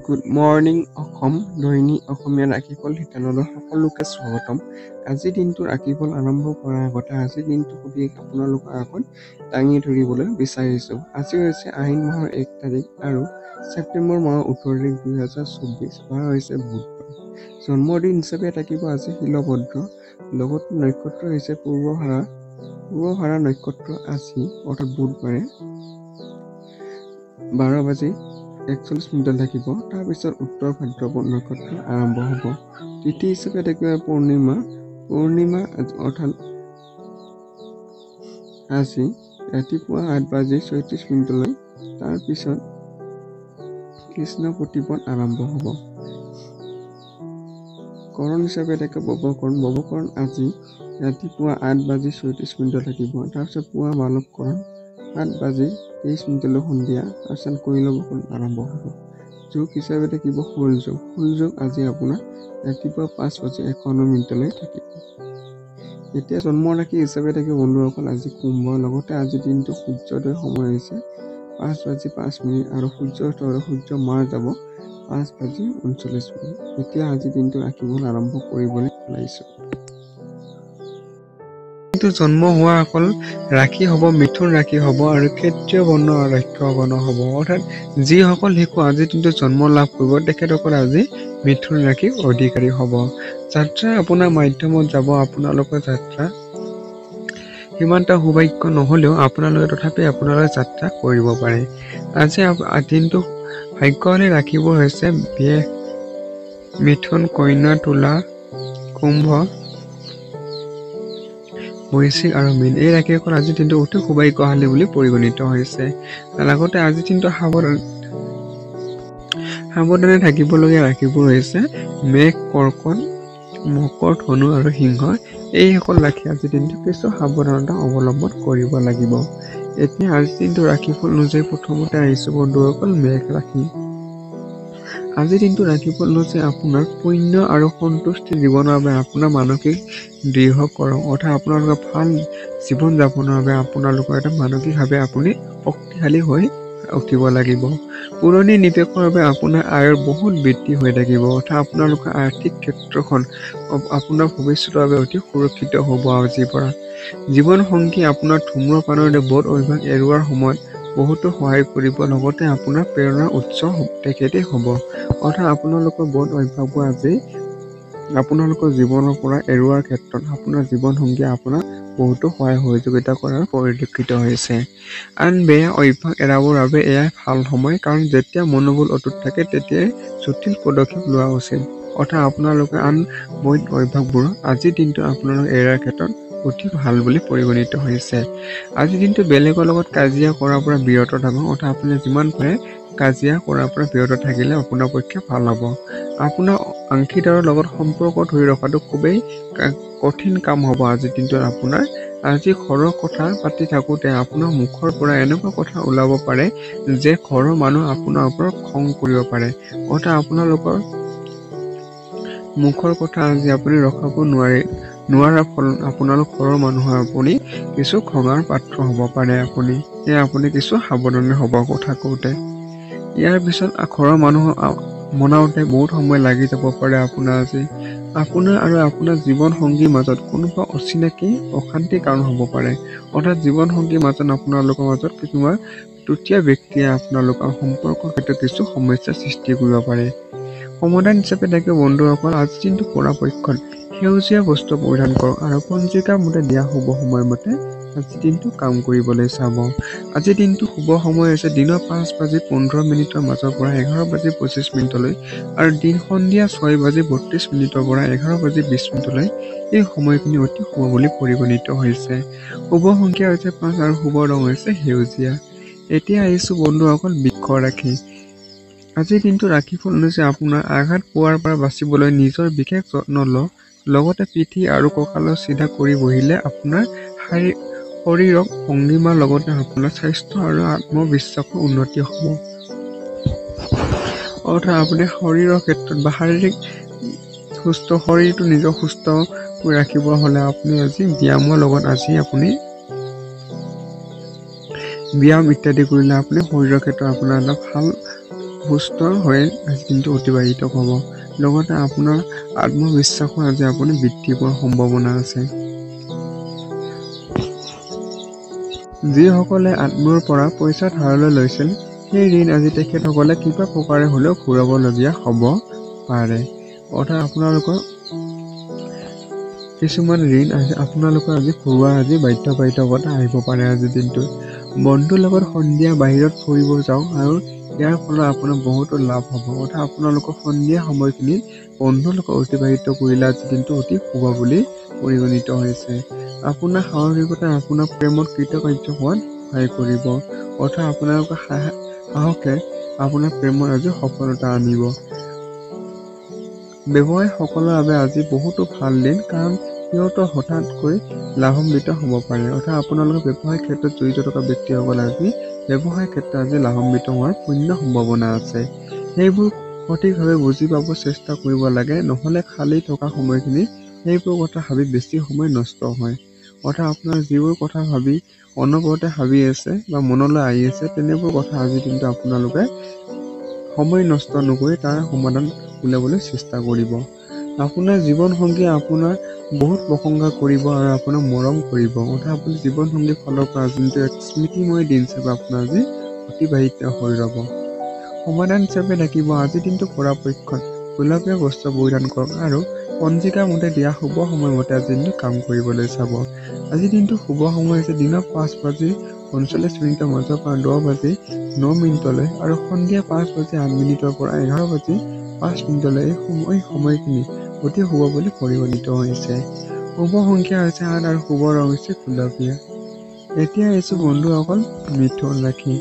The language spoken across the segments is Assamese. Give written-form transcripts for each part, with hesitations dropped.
গুড মৰ্ণিং অসম দৈনিক অসমীয়া ৰাশিফল শিতানলৈ সকলোকে স্বাগতম। আজিৰ দিনটো ৰাশিফল আৰম্ভ কৰাৰ আগতে আজিৰ দিনটো সবিশেষ আপোনালোকৰ আগত দাঙি ধৰিবলৈ বিচাৰিছোঁ। আজি হৈছে আহিন মাহৰ 1 তাৰিখ আৰু ছেপ্টেম্বৰ মাহৰ 18 তাৰিখ 2024, বাৰ হৈছে বুধবাৰ। জন্মদিন হিচাপে থাকিব আজি শিলভদ্ৰ, লগত নক্ষত্ৰ হৈছে পূৰ্বভাৰা নক্ষত্ৰ আজি অৰ্থাৎ বুধবাৰে 12:41 থাকিব। তাৰপিছত উত্তৰ ভাদ্ৰপদ নক্ষত্ৰ আৰম্ভ হ'ব। তিথি হিচাপে থাকিব পূৰ্ণিমা অৰ্থাৎ আজি ৰাতিপুৱা 8:34। তাৰপিছত কৃষ্ণ প্ৰতিপদ আৰম্ভ হ'ব। কৰণ হিচাপে থাকিব বৱকৰণ আজি ৰাতিপুৱা 8:34 থাকিব। তাৰপিছত পুৱা বালৱকৰণ 7:23 সন্ধিয়া। তাৰপিছত কৈলৱকৰণ আৰম্ভ হ'ব। যোগ হিচাপে থাকিব শুল যোগ আজি আপোনাৰ ৰাতিপুৱা 5:51 থাকিব। এতিয়া জন্ম ৰাশি হিচাপে থাকিব বন্ধুসকল আজি কুম্ভ, লগতে আজিৰ দিনটো সূৰ্যোদয় সময় হৈছে 5:05 আৰু সূৰ্য মাৰ যাব 5:39। এতিয়া আজিৰ দিনটো ৰাশিফল আৰম্ভ কৰিবলৈ ওলাইছোঁ। কিন্তু জন্ম হোৱাসকল ৰাশি হ'ব মিথুন ৰাশি হ'ব আৰু ক্ষত্ৰিয় বৰ্ণ আৰু ৰক্ষ বৰ্ণ হ'ব। অৰ্থাৎ যিসকল শিশু আজিৰ দিনটো জন্ম লাভ কৰিব তেখেতসকল আজি মিথুন ৰাশিৰ অধিকাৰী হ'ব। যাত্ৰা আপোনাৰ মাধ্যমত যাব। আপোনালোকৰ যাত্ৰা সিমান এটা সৌভাগ্য নহ'লেও আপোনালোকে তথাপি আপোনালোকে যাত্ৰা কৰিব পাৰে। আজি দিনটো ভাগ্যশালী ৰাশিবোৰ হৈছে মিথুন, কন্যা, তুলা, কুম্ভ, বৃশ্চিক আৰু মীন। এই ৰাশিসকল আজিৰ দিনটো অতি সৌভাগ্যশালী বুলি পৰিগণিত হৈছে। লগতে আজিৰ দিনটো সাৱধানে থাকিবলগীয়া ৰাশিবোৰ হৈছে মেঘ, কৰ্কট, মকৰ, ধনু আৰু সিংহ। এইসকল ৰাশি আজিৰ দিনটো কিছু সাৱধানতা অৱলম্বন কৰিব লাগিব। এতিয়া আজিৰ দিনটো ৰাশিফল অনুযায়ী প্ৰথমতে আহিছোঁ বন্ধুসকল মেঘ ৰাশি। আজিৰ দিনটো ৰাশিফল অনুযায়ী আপোনাৰ পুণ্য আৰু সন্তুষ্টি জীৱনৰ বাবে আপোনাৰ মানসিক দৃঢ়কৰণ অৰ্থাৎ আপোনালোকৰ ভাল জীৱন যাপনৰ বাবে আপোনালোকৰ এটা মানসিকভাৱে আপুনি শক্তিশালী হৈ উঠিব লাগিব। পুৰণি নিৱেশৰ বাবে আপোনাৰ আয়ৰ বহুত বৃদ্ধি হৈ থাকিব। অৰ্থাৎ আপোনালোকৰ আৰ্থিক ক্ষেত্ৰখন আপোনাৰ ভৱিষ্যতৰ বাবে অতি সুৰক্ষিত হ'ব। আজিৰ পৰা জীৱন সংগী আপোনাৰ ধূম্ৰপানৰ বদ অভ্যাস এৰুৱাৰ সময়ত বহুতো সহায় কৰিব। লগতে আপোনাৰ প্ৰেৰণাৰ উৎস তেখেতেই হ'ব। অৰ্থাৎ আপোনালোকৰ বদ অভ্যাসবোৰ আজি আপোনালোকৰ জীৱনৰ পৰা এৰুৱাৰ ক্ষেত্ৰত আপোনাৰ জীৱন সংগীয়ে আপোনাক বহুতো সহায় সহযোগিতা কৰাৰ পৰিলক্ষিত হৈছে। আন বেয়া অভ্যাস এৰাবৰ বাবে এয়াই ভাল সময়, কাৰণ যেতিয়া মনোবল অটুট থাকে তেতিয়াই জটিল পদক্ষেপ লোৱা উচিত। অৰ্থাৎ আপোনালোকে আন বৈধ অভ্যাসবোৰ আজিৰ দিনটো আপোনালোকে এৰাৰ ক্ষেত্ৰত অতি ভাল বুলি পৰিগণিত হৈছে। আজিৰ দিনটো বেলেগৰ লগত কাজিয়া কৰাৰ পৰা বিৰত থাকক। অৰ্থাৎ আপুনি যিমান পাৰে কাজিয়া কৰাৰ পৰা বিৰত থাকিলে আপোনাৰ পক্ষে ভাল হ'ব। আপোনাৰ অংশীদাৰৰ লগত সম্পৰ্ক ধৰি ৰখাটো খুবেই কঠিন কাম হ'ব আজিৰ দিনটোত আপোনাৰ। আজি ঘৰৰ কথা পাতি থাকোঁতে আপোনাৰ মুখৰ পৰা এনেকুৱা কথা ওলাব পাৰে যে ঘৰৰ মানুহ আপোনাৰ ওপৰত খং কৰিব পাৰে। অৰ্থাৎ আপোনালোকৰ মুখৰ কথা আজি আপুনি ৰখাব নোৱাৰাৰ ফলত আপোনালোক ঘৰৰ মানুহৰ আপুনি কিছু খঙাৰ পাত্ৰ হ'ব পাৰে। আপুনি কিছু সাৱধানে হ'ব কথা কওঁতে। ইয়াৰ পিছত ঘৰৰ মানুহক মনাওঁতে বহুত সময় লাগি যাব পাৰে আপোনাৰ আৰু আপোনাৰ জীৱন সংগীৰ মাজত কোনোবা অচিনাকি অশান্তিৰ কাৰণ হ'ব পাৰে। অৰ্থাৎ জীৱন সংগীৰ মাজত আপোনালোকৰ মাজত কিছুমান তৃতীয় ব্যক্তিয়ে আপোনালোকৰ সম্পৰ্কৰ ক্ষেত্ৰত কিছু সমস্যাৰ সৃষ্টি কৰিব পাৰে। সমাধান হিচাপে থাকে বন্ধুসকল আজিৰ দিনটো পৰাপক্ষত সেউজীয়া বস্ত্ৰ পৰিধান কৰক আৰু পঞ্জিকাৰ মতে দিয়া শুভ সময়মতে আজিৰ দিনটো কাম কৰিবলৈ চাব। আজিৰ দিনটো শুভ সময় হৈছে দিনৰ 5:15 মাজৰ পৰা 11:25 আৰু দিন সন্ধিয়া 6:32 পৰা 11:20। এই সময়খিনি অতি শুভ বুলি পৰিগণিত হৈছে। শুভ সংখ্যা হৈছে 5 আৰু শুভ ৰং হৈছে সেউজীয়া। এতিয়া আহিছোঁ বন্ধুসকল বৃষ ৰাশি। আজিৰ দিনটো ৰাশিফল অনুযায়ী আপোনাৰ আঘাত পোৱাৰ পৰা বাচিবলৈ নিজৰ বিশেষ যত্ন লওক। লগতে পিঠি আৰু কঁকালৰ চিধা কৰি বহিলে আপোনাৰ শৰীৰক ভংগিমাৰ লগতে আপোনাৰ স্বাস্থ্য আৰু আত্মবিশ্বাসৰ উন্নতি হ'ব। অৰ্থাৎ আপুনি শৰীৰৰ ক্ষেত্ৰত বা শাৰীৰিক শৰীৰটো নিজৰ সুস্থ ৰাখিব হ'লে আপুনি আজি ব্যায়ামৰ লগত আপুনি ব্যায়াম ইত্যাদি কৰিলে আপুনি শৰীৰৰ ক্ষেত্ৰত আপোনাৰ এটা ভাল সুস্থ হৈ আজি দিনটো অতিবাহিত হ'ব। লগতে আপোনাৰ আত্মবিশ্বাসো আজি আপুনি বৃদ্ধি পোৱাৰ সম্ভাৱনা আছে। যিসকলে আত্মীয়ৰ পৰা পইচা ধাৰলৈ লৈছিল, সেই ঋণ আজি তেখেতসকলে কিবা প্ৰকাৰে হ'লেও ঘূৰাবলগীয়া হ'ব পাৰে। অৰ্থাৎ আপোনালোকৰ কিছুমান ঋণ আপোনালোকৰ আজি ঘূৰোৱা বাধ্যবাধকতা আহিব পাৰে আজিৰ দিনটোত। বন্ধুৰ লগত সন্ধিয়া বাহিৰত ফুৰিব যাওক আৰু ইয়াৰ ফলত আপোনাৰ বহুতো লাভ হ'ব। অৰ্থাৎ আপোনালোকৰ সন্ধিয়া সময়খিনিত বন্ধুৰ লগত অতিবাহিত কৰিলে আজিৰ দিনটো অতি শুভ বুলি পৰিগণিত হৈছে। আপোনাৰ সাহসিকতা আপোনাৰ প্ৰেমত কৃতকাৰ্য হোৱাত সহায় কৰিব। অৰ্থাৎ আপোনালোকৰ সাহসে আপোনাৰ প্ৰেমত আজি সফলতা আনিব। ব্যৱসায়ীসকলৰ বাবে আজি বহুতো ভাল দিন, কাৰণ সিহঁতৰ হঠাৎকৈ লাভান্বিত হ'ব পাৰে। অৰ্থাৎ আপোনালোকৰ ব্যৱসায় ক্ষেত্ৰত জড়িত থকা ব্যক্তিসকলে আজি ব্যৱসায় ক্ষেত্ৰত আজি লাভান্বিত হোৱাৰ পূৰ্ণ সম্ভাৱনা আছে। সেইবোৰ সঠিকভাৱে বুজি পাব চেষ্টা কৰিব লাগে, নহ'লে খালী থকা সময়খিনি সেইবোৰ কথা ভাবি বেছি সময় নষ্ট হয়। অৰ্থাৎ আপোনাৰ যিবোৰ কথা ভাবি অনবৰতে ভাবি আছে বা মনলৈ আহি আছে, তেনেবোৰ কথা আজিৰ দিনটো আপোনালোকে সময় নষ্ট নকৰি তাৰ সমাধান উলিয়াবলৈ চেষ্টা কৰিব। আপোনাৰ জীৱনসংগীয়ে আপোনাৰ বহুত প্ৰশংসা কৰিব আৰু আপোনাক মৰম কৰিব। অৰ্থাৎ আপুনি জীৱনসংগীৰ ফালৰ পৰা যোনটো এক স্মৃতিময় দিন হিচাপে আপোনাৰ আজি অতিবাহিত হৈ ৰ'ব। সমাধান হিচাপে থাকিব আজিৰ দিনটো পৰাপক্ষত গোলপীয়া বস্ত্ৰ পৰিধান কৰক আৰু পঞ্জিকাৰ মতে দিয়া শুভ সময়মতে আজিৰ দিনটো কাম কৰিবলৈ চাব। আজিৰ দিনটো শুভ সময় হৈছে দিনৰ 5:45 মাজৰ পৰা 10:09 আৰু সন্ধিয়া 5:08 পৰা 11:05 এই সময়খিনি অতি শুভ বুলি পৰিগণিত হৈছে। শুভ সংখ্যা হৈছে 8 আৰু শুভ ৰং হৈছে গুলপীয়া। এতিয়া আহিছো বন্ধুসকল মিথুন ৰাশি।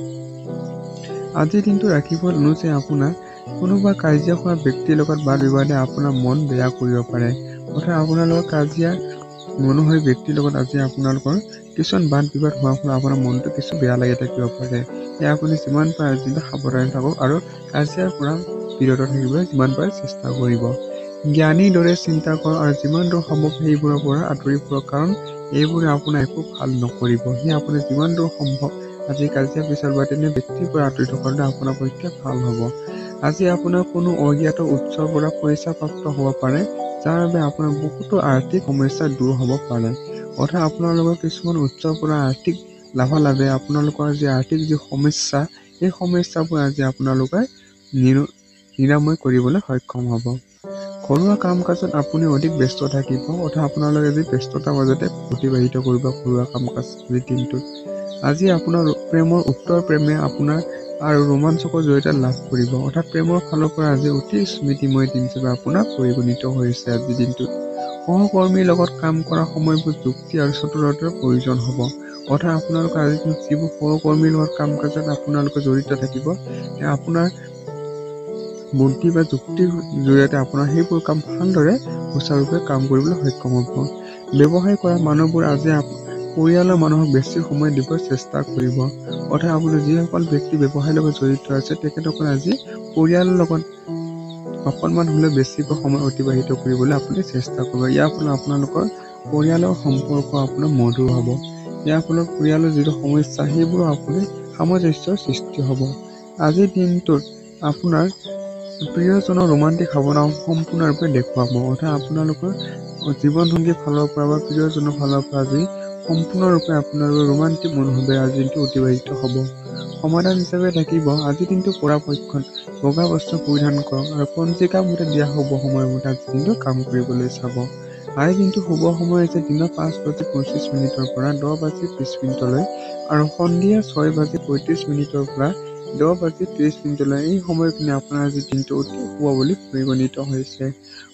আজিৰ দিনটো ৰাশিফল অনুযায়ী আপোনাৰ কোনোবা কাজিয়া খোৱা ব্যক্তিৰ লগত বাদ বিবাদে আপোনাৰ মন বেয়া কৰিব পাৰে। অৰ্থাৎ আপোনালোকৰ কাজিয়া মনোহৰী ব্যক্তিৰ লগত আজি আপোনালোকৰ কিছুমান বাদ বিবাদ হোৱাৰ ফলত আপোনাৰ মনটো কিছু বেয়া লাগি থাকিব পাৰে। সেয়া আপুনি যিমান পাৰে আজিটো সাৱধানে থাকক আৰু কাজিয়াৰ পৰা বিৰত থাকিবলৈ যিমান পাৰে চেষ্টা কৰিব। জ্ঞানীৰ দৰে চিন্তা কৰক আৰু যিমান দূৰ সম্ভৱ সেইবোৰৰ পৰা আঁতৰি ফুৰক, কাৰণ এইবোৰে আপোনাৰ একো ভাল নকৰিব। সেয়ে আপুনি যিমান দূৰ সম্ভৱ আজি কাজিয়া পেচাল বা তেনে ব্যক্তিৰ পৰা আঁতৰি থকাটো আপোনাৰ পক্ষে ভাল হ'ব। আজি আপোনাৰ কোনো অজ্ঞাত উৎসৰ পৰা পইচা প্ৰাপ্ত হ'ব পাৰে, যাৰ বাবে আপোনাৰ বহুতো আৰ্থিক সমস্যা দূৰ হ'ব পাৰে। অৰ্থাৎ আপোনালোকৰ কিছুমান উৎসৰ পৰা আৰ্থিক লাভালাভে আপোনালোকৰ যি আৰ্থিক যি সমস্যা, সেই সমস্যাবোৰ আজি আপোনালোকে নিৰাময় কৰিবলৈ সক্ষম হ'ব। ঘৰুৱা কাম কাজত আপুনি অধিক ব্যস্ত থাকিব। অৰ্থাৎ আপোনালোকে যি ব্যস্ততাৰ মাজতে অতিবাহিত কৰিব ঘৰুৱা কাম কাজ আজিৰ দিনটোত। আজি আপোনাৰ প্ৰেমৰ উত্তৰ প্ৰেমে আপোনাৰ আৰু ৰোমাঞ্চকৰ জড়িত লাভ কৰিব। অৰ্থাৎ প্ৰেমৰ ফালৰ পৰা আজি অতি স্মৃতিময় দিন হিচাপে আপোনাৰ পৰিগণিত হৈছে আজিৰ দিনটোত। সহকৰ্মীৰ লগত কাম কৰা সময়বোৰ যুক্তি আৰু চতুৰতাৰ প্ৰয়োজন হ'ব। অৰ্থাৎ আপোনালোকে আজি যিবোৰ সহকৰ্মীৰ লগত কাম কাজত আপোনালোকে জড়িত থাকিব, আপোনাৰ বুদ্ধি বা যুক্তিৰ জৰিয়তে আপোনাৰ সেইবোৰ কাম ভালদৰে সুচাৰুৰূপে কাম কৰিবলৈ সক্ষম হ'ব। ব্যৱসায় কৰা মানুহবোৰ আজি পৰিয়ালৰ মানুহক বেছি সময় দিবলৈ চেষ্টা কৰিব। অৰ্থাৎ আপুনি যিসকল ব্যক্তি ব্যৱসায়ৰ লগত জড়িত আছে, তেখেতসকলে আজি পৰিয়ালৰ লগত অকণমান হ'লেও বেছিকৈ সময় অতিবাহিত কৰিবলৈ আপুনি চেষ্টা কৰিব। ইয়াৰ ফলত আপোনালোকৰ পৰিয়ালৰ সম্পৰ্ক আপোনাৰ মধুৰ হ'ব। ইয়াৰ ফলত পৰিয়ালৰ যিটো সমস্যা সেইবোৰো আপুনি সামঞ্জস্যৰ সৃষ্টি হ'ব। আজিৰ দিনটোত আপোনাৰ প্ৰিয়জনৰ ৰোমান্টিক ভাৱনা সম্পূৰ্ণৰূপে দেখুৱাব। অৰ্থাৎ আপোনালোকৰ জীৱনসংগীৰ ফালৰ পৰা বা প্ৰিয়জনৰ ফালৰ পৰা আজি সম্পূৰ্ণৰূপে আপোনালোকৰ ৰোমান্টিক মনোভাৱে আজিৰ দিনটো অতিবাহিত হ'ব। সমাধান হিচাপে থাকিব আজিৰ দিনটো পৰাপক্ষত বগা বস্ত্ৰ পৰিধান কৰক আৰু পঞ্জিকা মতে দিয়া শুভ সময়মতে আজিৰ দিনটো কাম কৰিবলৈ চাব। আজিৰ দিনটো শুভ সময় হৈছে দিনৰ 5:25 পৰা 10:20 আৰু সন্ধিয়া 6:35 পৰা 10:30 এই সময়খিনি আপোনাৰ আজি দিনটো অতি শুভ বুলি পৰিগণিত হৈছে।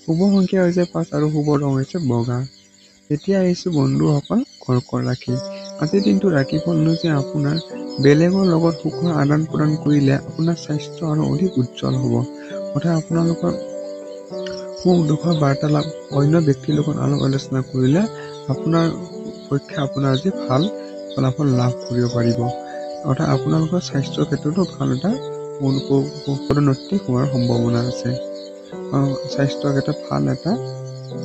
শুভ সংখ্যা হৈছে 5 আৰু শুভ ৰং হৈছে বগা। এতিয়া আহিছো বন্ধুসকল কৰ্কট ৰাশি। আজিৰ দিনটো ৰাশিফল অনুযায়ী আপোনাৰ বেলেগৰ লগত সুখৰ আদান প্ৰদান কৰিলে আপোনাৰ স্বাস্থ্য আৰু অধিক উজ্জ্বল হ'ব। অৰ্থাৎ আপোনালোকৰ সুখ দুখৰ বাৰ্তালাপ অন্য ব্যক্তিৰ লগত আলাপ আলোচনা কৰিলে আপোনাৰ পক্ষে আপোনাৰ আজি ভাল ফলাফল লাভ কৰিব পাৰিব। অৰ্থাৎ আপোনালোকৰ স্বাস্থ্যৰ ক্ষেত্ৰতো ভাল এটা পদোন্নতি হোৱাৰ সম্ভাৱনা আছে। স্বাস্থ্যৰ ক্ষেত্ৰত ভাল এটা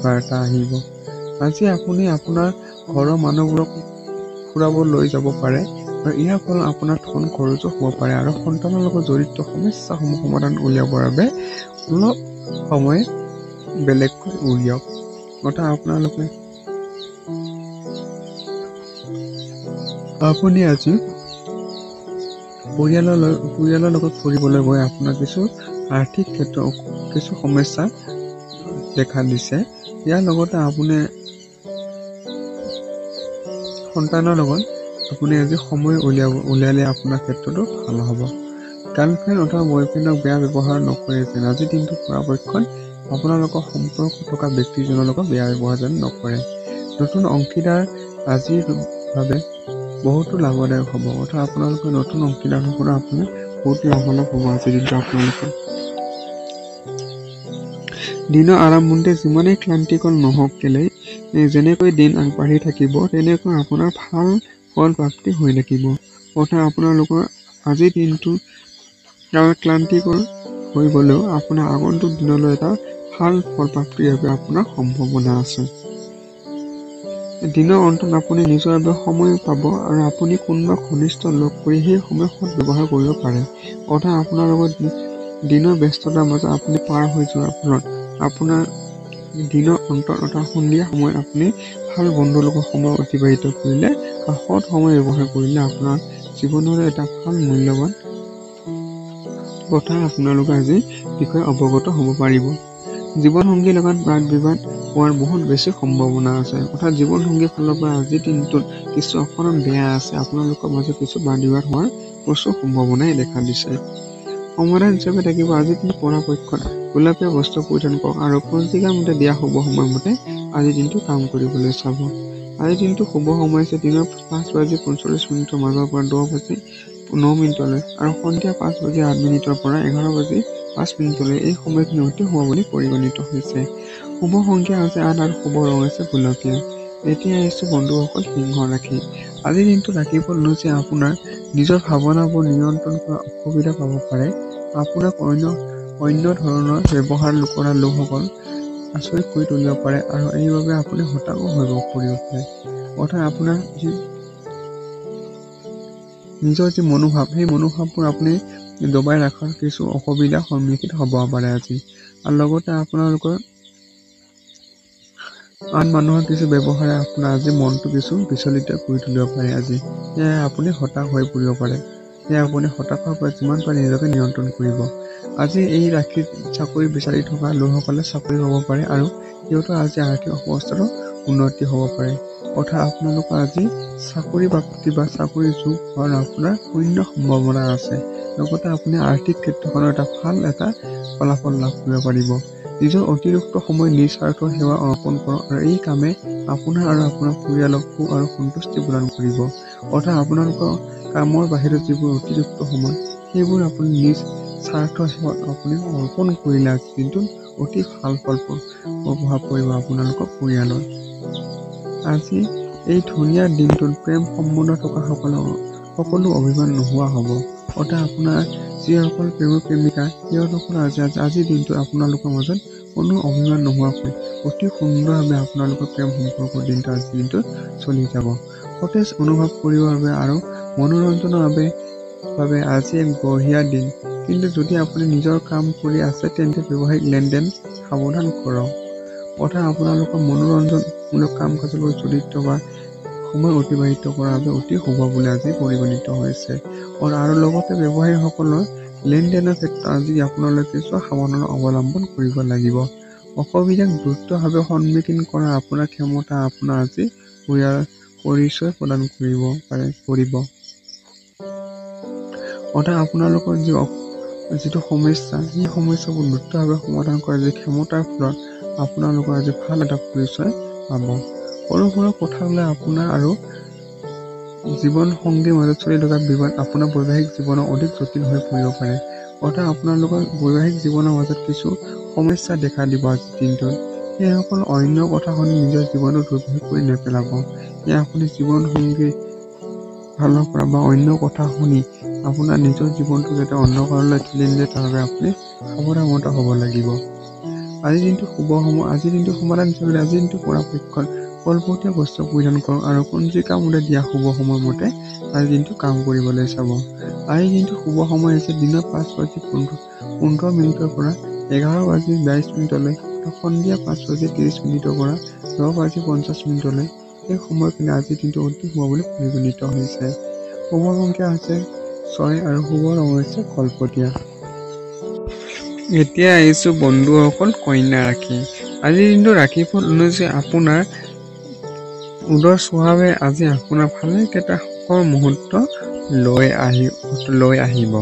বাৰ্তা আহিব। আজি আপুনি আপোনাৰ ঘৰৰ মানুহবোৰক ফুৰাব লৈ যাব পাৰে আৰু ইয়াৰ ফলত আপোনাৰ ধন খৰচো হ'ব পাৰে আৰু সন্তানৰ লগত জড়িত সমস্যাসমূহ সমাধান উলিয়াবৰ বাবে অলপ সময় বেলেগকৈ উলিয়াওক। অৰ্থাৎ আপুনি আজি পৰিয়ালৰ লগত ফুৰিবলৈ গৈ আপোনাৰ কিছু আৰ্থিক ক্ষেত্ৰত কিছু সমস্যা দেখা দিছে। ইয়াৰ লগতে আপুনি সন্তানৰ লগত আপুনি আজি সময় উলিয়ালে আপোনাৰ ক্ষেত্ৰতো ভাল হ'ব। গাৰ্লফ্ৰেণ্ড অথবা বয়ফ্ৰেণ্ডক বেয়া ব্যৱহাৰ নকৰে যেন আজিৰ দিনটো পৰাপক্ষত আপোনালোকৰ সম্পৰ্ক থকা ব্যক্তিজনৰ লগত বেয়া ব্যৱহাৰ যেন নকৰে। নতুন অংশীদাৰ আজিৰ বাবে বহুতো লাভদায়ক হ'ব। অৰ্থাৎ আপোনালোকে নতুন অংশীদাৰসকলৰ আপোনাৰ বহুত লাভালাভ হ'ব আজিৰ দিনটো আপোনালোকৰ। দিনৰ আৰম্ভণিতে যিমানেই ক্লান্তিকৰ নহওক কেলে যেনেকৈ দিন আগবাঢ়ি থাকিব তেনেকৈ আপোনাৰ ভাল ফল প্ৰাপ্তি হৈ থাকিব। অৰ্থাৎ আপোনালোকৰ আজিৰ দিনটো ক্লান্তিকৰ হৈ গ'লেও আপোনাৰ আগন্তুক দিনলৈ এটা ভাল ফল প্ৰাপ্তিৰ বাবে আপোনাৰ সম্ভাৱনা আছে। দিনৰ অন্তত আপুনি নিজৰ বাবে সময় পাব আৰু আপুনি কোনোবা ঘনিষ্ঠ লগ কৰি সেই সময় সৎ ব্যৱহাৰ কৰিব পাৰে। অৰ্থাৎ আপোনাৰ লগত দিনৰ ব্যস্ততাৰ মাজত আপুনি পাৰ হৈ যোৱাৰ ফলত আপোনাৰ দিনৰ অন্তত অৰ্থাৎ সন্ধিয়া সময়ত আপুনি ভাল বন্ধুৰ লগত সময় অতিবাহিত কৰিলে বা সৎ সময় ব্যৱহাৰ কৰিলে আপোনাৰ জীৱনৰ এটা ভাল মূল্যৱান কথা আপোনালোকে আজি বিষয়ে অৱগত হ'ব পাৰিব। জীৱনসংগীৰ লগত বাদ বিবাদ হোৱাৰ বহুত বেছি সম্ভাৱনা আছে। অৰ্থাৎ জীৱনসংগীৰ ফালৰ পৰা আজিৰ দিনটোত কিছু অকণমান বেয়া আছে। আপোনালোকৰ মাজত কিছু বাদ বিবাদ হোৱাৰ প্ৰচুৰ সম্ভাৱনাই দেখা দিছে। সমাধান হিচাপে থাকিব আজিৰ দিনটো পৰাপক্ষত গোলাপীয়া বস্ত্ৰ পৰিধান কৰক আৰু পঞ্জিকাৰ মতে দিয়া শুভ সময়মতে আজিৰ দিনটো কাম কৰিবলৈ চাব। আজিৰ দিনটো শুভ সময় হৈছে দিনৰ 5:45 মাজৰ পৰা 10:09 আৰু সন্ধিয়া 5:08 পৰা 11:05 এই সময়খিনি অতি শুভ বুলি পৰিগণিত হৈছে। শুভ সংখ্যা হৈছে 8 আৰু শুভ ৰং হৈছে গোলপীয়া। এতিয়া আহিছো বন্ধুসকল সিংহ ৰাশি। আজিৰ দিনটো ৰাখিব লৈছে আপোনাৰ নিজৰ ভাৱনাবোৰ নিয়ন্ত্ৰণ কৰা অসুবিধা পাব পাৰে। আপোনাক অন্য ধৰণৰ ব্যৱহাৰ কৰা লোকসকল আচৰিত কৰি তুলিব পাৰে আৰু এইবাবে আপুনি হতাশো হৈ পৰিব পাৰে। অৰ্থাৎ আপোনাৰ নিজৰ যি মনোভাৱ সেই মনোভাৱবোৰ আপুনি দবাই ৰখাৰ কিছু অসুবিধাৰ সন্মুখীন হ'ব পাৰে আজি। আৰু লগতে আপোনালোকৰ আন মানুহৰ কিছু ব্যৱহাৰে আপোনাৰ আজি মনটো কিছু বিচলিত কৰি তুলিব পাৰে আজি। সেয়ে আপুনি হতাশ হৈ পৰিব পাৰে। সেয়ে আপুনি হতাশৰ পৰা যিমান পাৰে নিজকে নিয়ন্ত্ৰণ কৰিব। আজি এই ৰাশিত চাকৰি বিচাৰি থকা লোকসকলে চাকৰি পাব পাৰে আৰু সিহঁতৰ আজি আৰ্থিক অৱস্থাৰো উন্নতি হ'ব পাৰে। অৰ্থাৎ আপোনালোকৰ আজি চাকৰি প্ৰাপ্তি বা চাকৰি যোগ হোৱাৰ আপোনাৰ শূন্য সম্ভাৱনা আছে। লগতে আপুনি আৰ্থিক ক্ষেত্ৰখনৰ এটা ভাল ফলাফল লাভ কৰিব পাৰিব। নিজৰ অতিৰিক্ত সময় নিস্বাৰ্থ সেৱা অৰ্পণ কৰক আৰু এই কামে আপোনাৰ আৰু আপোনাৰ পৰিয়ালক সুখ আৰু সন্তুষ্টি প্ৰদান কৰিব। অৰ্থাৎ আপোনালোকৰ কামৰ বাহিৰত যিবোৰ অতিৰিক্ত সময় সেইবোৰ আপুনি নিজ স্বাৰ্থ সেৱাত আপুনি অৰ্পণ কৰিলে আজি দিনটোত অতি ভাল ফল প্ৰভাৱ পৰিব আপোনালোকৰ পৰিয়ালৰ। আজি এই ধুনীয়া দিনটোত প্ৰেম সম্বন্ধ থকা সকলো অভিমান নোহোৱা হ'ব। অৰ্থাৎ আপোনাৰ যিসকল প্ৰেমিক প্ৰেমিকা সিহঁতসকল আজিৰ দিনটোত আপোনালোকৰ মাজত কোনো অভিমান নোহোৱাকৈ অতি সুন্দৰভাৱে আপোনালোকৰ প্ৰেম সম্পৰ্কৰ দিনটো আজিৰ দিনটোত চলি যাব। সতেজ অনুভৱ কৰিবৰ বাবে আৰু মনোৰঞ্জনৰ বাবে আজি এক বঢ়িয়া দিন। কিন্তু যদি আপুনি নিজৰ কাম কৰি আছে তেন্তে ব্যৱসায়িক লেনদেন সাৱধান কৰক। অৰ্থাৎ আপোনালোকৰ মনোৰঞ্জনমূলক কাম কাজৰ লগত জড়িত বা সময় অতিবাহিত কৰাৰ বাবে অতি শুভ বুলি আজি পৰিগণিত হৈছে। আৰু লগতে ব্যৱসায়ীসকলৰ লেনদেনৰ ক্ষেত্ৰত আজি আপোনালোকে কিছু সাৱধানতা অৱলম্বন কৰিব লাগিব। অসুবিধাক দ্ৰুতভাৱে সন্মুখীন কৰা আপোনাৰ ক্ষমতা আপোনাৰ আজি পৰিচয় প্ৰদান কৰিব। অৰ্থাৎ আপোনালোকৰ যিটো সমস্যা সেই সমস্যাবোৰ দ্ৰুতভাৱে সমাধান কৰাৰ যি ক্ষমতাৰ ফলত আপোনালোকৰ আজি ভাল এটা পৰিচয় পাব। সৰু সৰু কথালৈ আপোনাৰ আৰু জীৱন সংগীৰ মাজত চলি থকা বিবাদ আপোনাৰ বৈবাহিক জীৱনৰ অধিক জটিল হৈ পৰিব পাৰে। অৰ্থাৎ আপোনালোকৰ বৈবাহিক জীৱনৰ মাজত কিছু সমস্যা দেখা দিব আজিৰ দিনটোত। সেইসকল অন্য কথা শুনি নিজৰ জীৱনটো দুৰ্বিষহ কৰি নেপেলাব। সেয়ে আপুনি জীৱন সংগীৰ ফালৰ পৰা বা অন্য কথা শুনি আপোনাৰ নিজৰ জীৱনটো যাতে অন্ধকাৰলৈ ঠেলি নিদিয়ে তাৰ বাবে আপুনি সাৱধানতা হ'ব লাগিব। আজিৰ দিনটো শুভ সময়। আজিৰ দিনটো সমাধান হিচাপে আজিৰ দিনটো পৰাপক্ষত কলপতীয়া বস্ত্ৰ পৰিধান কৰক আৰু পঞ্জিকা মতে দিয়া শুভ সময়মতে আজি দিনটো কাম কৰিবলৈ চাব। আজি দিনটো শুভ সময় হৈছে দিনৰ 5:15 পৰা 11:22 সন্ধিয়া 5:30 পৰা 10:50 এই সময়খিনি আজিৰ দিনটো অতি শুভ বুলি পৰিগণিত হৈছে। শুভ সংখ্যা হৈছে 6 আৰু শুভ ৰং হৈছে কলপতীয়া। এতিয়া আহিছো বন্ধুসকল কন্যা ৰাশি। আজিৰ দিনটো ৰাশিফল অনুযায়ী আপোনাৰ উদৰ স্বভাৱে আজি আপোনাৰ ভালেকেইটা সুখৰ মুহূৰ্ত লৈ আহিব।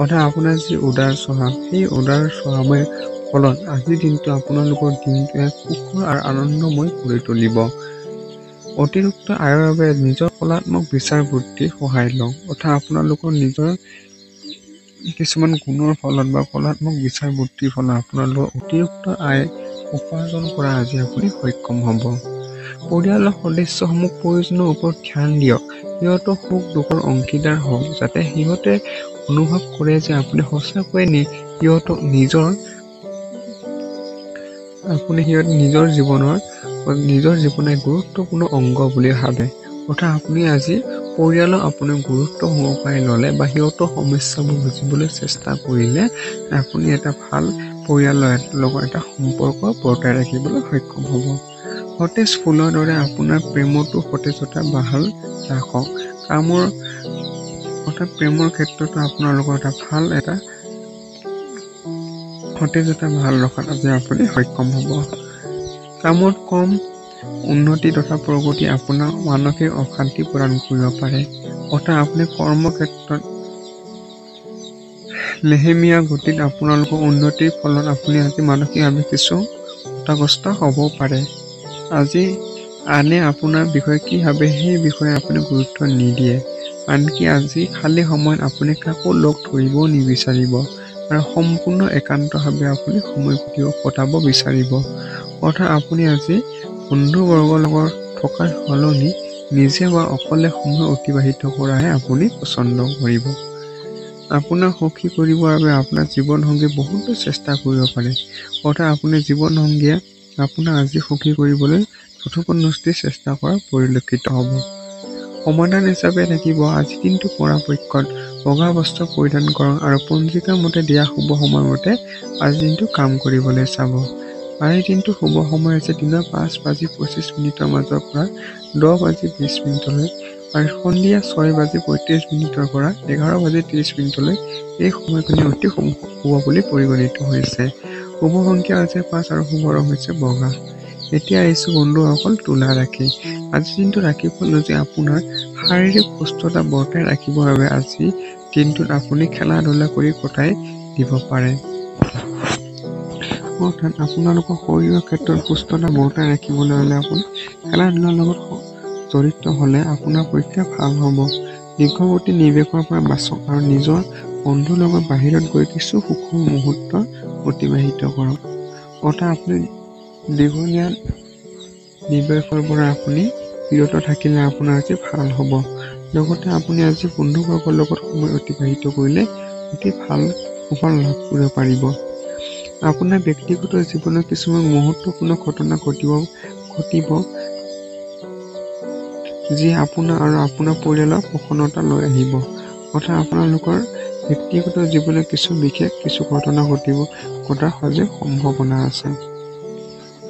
অৰ্থাৎ আপোনাৰ যি উদাৰ স্বভাৱ, সেই উদাৰ স্বভাৱৰ ফলত আজিৰ দিনটো আপোনালোকৰ দিনটোৱে সুখৰ আৰু আনন্দময় কৰি তুলিব। অতিৰিক্ত আয়ৰ বাবে নিজৰ কলাত্মক বিচাৰ বুদ্ধিৰ সহায় লওক। অৰ্থাৎ আপোনালোকৰ নিজৰ কিছুমান গুণৰ ফলত বা কলাত্মক বিচাৰ বুদ্ধিৰ ফলত আপোনালোকৰ অতিৰিক্ত আয় উপাৰ্জন কৰা আজি আপুনি সক্ষম হ'ব। পৰিয়ালৰ সদস্যসমূহ প্ৰয়োজনৰ ওপৰত ধ্যান দিয়ক। সিহঁতৰ সুখ দুখৰ অংশীদাৰ হওক, যাতে সিহঁতে অনুভৱ কৰে যে আপুনি সঁচাকৈয়ে সিহঁতক নিজৰ জীৱনৰ গুৰুত্বপূৰ্ণ অংগ বুলি ভাবে। অৰ্থাৎ আপুনি আজি পৰিয়ালক আপুনি গুৰুত্ব সহকাৰে ল'লে বা সিহঁতৰ সমস্যাবোৰ বুজিবলৈ চেষ্টা কৰিলে আপুনি এটা ভাল পৰিয়ালৰ লগত এটা সম্পৰ্ক বৰ্তাই ৰাখিবলৈ সক্ষম হ'ব। সতেজ ফুলৰ দৰে আপোনাৰ প্ৰেমতো সতেজতা বাহাল ৰাখক। প্ৰেমৰ ক্ষেত্ৰতো আপোনালোকৰ এটা সতেজতা ভাল ৰখাত আজি আপুনি সক্ষম হ'ব। কামত কম উন্নতি তথা প্ৰগতি আপোনাক মানসিক অশান্তি প্ৰদান কৰিব পাৰে। অৰ্থাৎ আপুনি কৰ্মক্ষেত্ৰত লেহেমীয়া গতিত আপোনালোকৰ উন্নতিৰ ফলত আপুনি আজি মানসিকভাৱে কিছু হতাগ্ৰস্ত হ'ব পাৰে। আজি আনে আপোনাৰ বিষয়ে কি ভাবে সেই বিষয়ে আপুনি গুৰুত্ব নিদিয়ে। আনকি আজি খালী সময়ত আপুনি কাকো লগ ধৰিব নিবিচাৰিব আৰু সম্পূৰ্ণ একান্তভাৱে আপুনি সময় কটাব বিচাৰিব। অৰ্থাৎ আপুনি আজি বন্ধুবৰ্গৰ লগত থকাৰ সলনি নিজে বা অকলে সময় অতিবাহিত কৰাহে আপুনি পছন্দ কৰিব। আপোনাক সুখী কৰিবৰ বাবে আপোনাৰ জীৱনসংগী বহুতো চেষ্টা কৰিব পাৰে। অৰ্থাৎ আপোনাৰ জীৱনসংগীয়ে আপোনাক আজি সুখী কৰিবলৈ যথোপন্নস্তি চেষ্টা কৰা পৰিলক্ষিত হ'ব। সমাধান হিচাপে থাকিব আজি দিনটো পৰাপক্ষত বগা বস্ত্ৰ পৰিধান কৰক আৰু পঞ্জিকা মতে দিয়া শুভ সময়মতে আজি দিনটো কাম কৰিবলৈ চাব। আজিৰ দিনটো শুভ সময় হৈছে দিনৰ 5:25 মাজৰ পৰা 10:20 আৰু সন্ধিয়া 6:35 পৰা 11:30 এই সময়খিনি অতি শুভ বুলি পৰিগণিত হৈছে। শুভ সংখ্যা হৈছে 5 আৰু শুভ ৰং হৈছে বগা। এতিয়া আহিছো বন্ধুসকল তুলা ৰাশি। আজিৰ দিনটো ৰাশিফল অনুযায়ী আপোনাৰ শাৰীৰিক সুস্থতা বৰ্তাই ৰাখিবৰ বাবে আজি দিনটোত আপুনি খেলা ধূলা কৰি কটাই দিব পাৰে। অৰ্থাৎ আপোনালোকৰ শৰীৰৰ ক্ষেত্ৰত সুস্থতা বৰ্তাই ৰাখিবলৈ হ'লে আপুনি খেলা ধূলাৰ লগত জড়িত হ'লে আপোনাৰ পৰীক্ষা ভাল হ'ব। দীৰ্ঘৱৰ্তী নিৱেশৰ পৰা বাচক আৰু নিজৰ বন্ধুৰ লগত বাহিৰত গৈ কিছু সুখৰ মুহূৰ্ত অতিবাহিত কৰক। অৰ্থাৎ আপুনি দীঘলীয়া নিৱেশৰ পৰা আপুনি বিৰত থাকিলে আপোনাৰ আজি ভাল হ'ব। লগতে আপুনি আজি বন্ধুবৰ্গৰ লগত সময় অতিবাহিত কৰিলে অতি ভাল সুফল লাভ কৰিব পাৰিব। আপোনাৰ ব্যক্তিগত জীৱনত কিছুমান মুহূৰ্তপূৰ্ণ ঘটনা ঘটিব যি আপোনাৰ আৰু আপোনাৰ পৰিয়ালৰ প্ৰসন্নতা লৈ আহিব। অৰ্থাৎ আপোনালোকৰ ব্যক্তিগত জীৱনত কিছু ঘটনা ঘটাৰ সহজে সম্ভাৱনা আছে।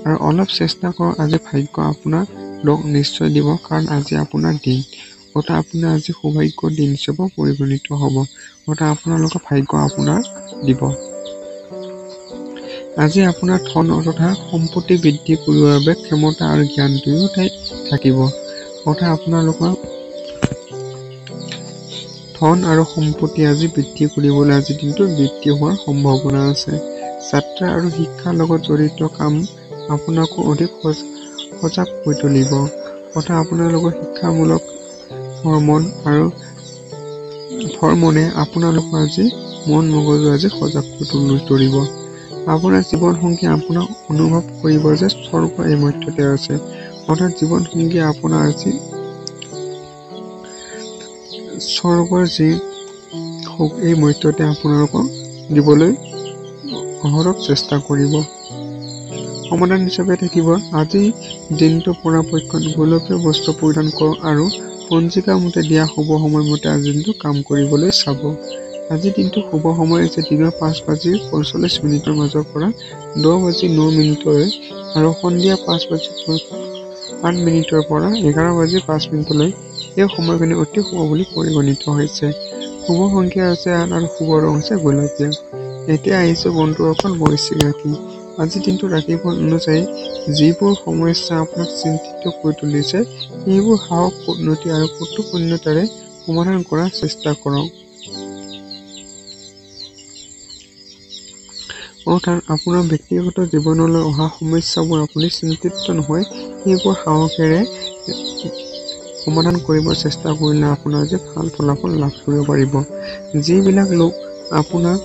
আৰু অলপ চেষ্টা কৰক, আজি ভাগ্য আপোনাৰ লগ নিশ্চয় দিব, কাৰণ আজি আপোনাৰ দিন। অৰ্থাৎ আপোনাৰ আজি সৌভাগ্যৰ দিন হিচাপে পৰিগণিত হ'ব। অৰ্থাৎ আপোনালোকৰ ভাগ্য আপোনাৰ দিব। আজি আপোনাৰ ধন তথা সম্পত্তি বৃদ্ধি কৰিবৰ বাবে ক্ষমতা আৰু জ্ঞান দুয়োটাই থাকিব। অৰ্থাৎ আপোনালোকৰ ধন আৰু সম্পত্তি আজি বৃদ্ধি কৰিবলৈ আজি দিনটো বৃদ্ধি হোৱাৰ সম্ভাৱনা আছে। যাত্ৰা আৰু শিক্ষাৰ লগত জড়িত কাম আপোনাকো অধিক সজাগ কৰি তুলিব। অৰ্থাৎ আপোনালোকৰ শিক্ষামূলক ভ্ৰমণে আপোনালোকৰ আজি মন মগজু আজি সজাগ কৰি তুলিব। আপোনাৰ জীৱনসংগী আপোনাক অনুভৱ কৰিব যে স্বৰ্গ এই মধ্যতে আছে। অৰ্থাৎ জীৱনসংগী আপোনাৰ আজি স্বৰ্গৰ যি সুখ এই মধ্যতে আপোনালোকক দিবলৈ অহৰহ চেষ্টা কৰিব। সমাধান হিচাপে থাকিব আজি দিনটো পৰাপক্ষত গোলকীয় বস্ত্ৰ পৰিধান কৰক আৰু পঞ্জিকা মতে দিয়া শুভ সময়মতে আজি দিনটো কাম কৰিবলৈ চাব। আজি দিনটো শুভ সময় আছে দিনৰ 5:45 মাজৰ পৰা 10:09 আৰু সন্ধিয়া 5:08 পৰা 11:05 এই সময়খিনি অতি শুভ বুলি পৰিগণিত হৈছে। শুভ সংখ্যা আছে 8 আৰু শুভ ৰং হৈছে গোলপীয়া। এতিয়া আহিছে বন্ধুসকল বৃশ্চিক ৰাশি। আজি দিনটো ৰাশিফল অনুযায়ী যিবোৰ সমস্যা আপোনাক চিন্তিত কৰি তুলিছে সেইবোৰ সাহস, উন্নতি আৰু কৌতুকপূৰ্ণতাৰে সমাধান কৰাৰ চেষ্টা কৰক। অৰ্থাৎ আপোনাৰ ব্যক্তিগত জীৱনলৈ অহা সমস্যাবোৰ আপুনি চিন্তিত নহয়, সেইবোৰ সাহসেৰে সমাধান কৰিব চেষ্টা কৰিলে আপোনাৰ যে ভাল ফলাফল লাভ কৰিব পাৰিব। যিবিলাক লোক আপোনাৰ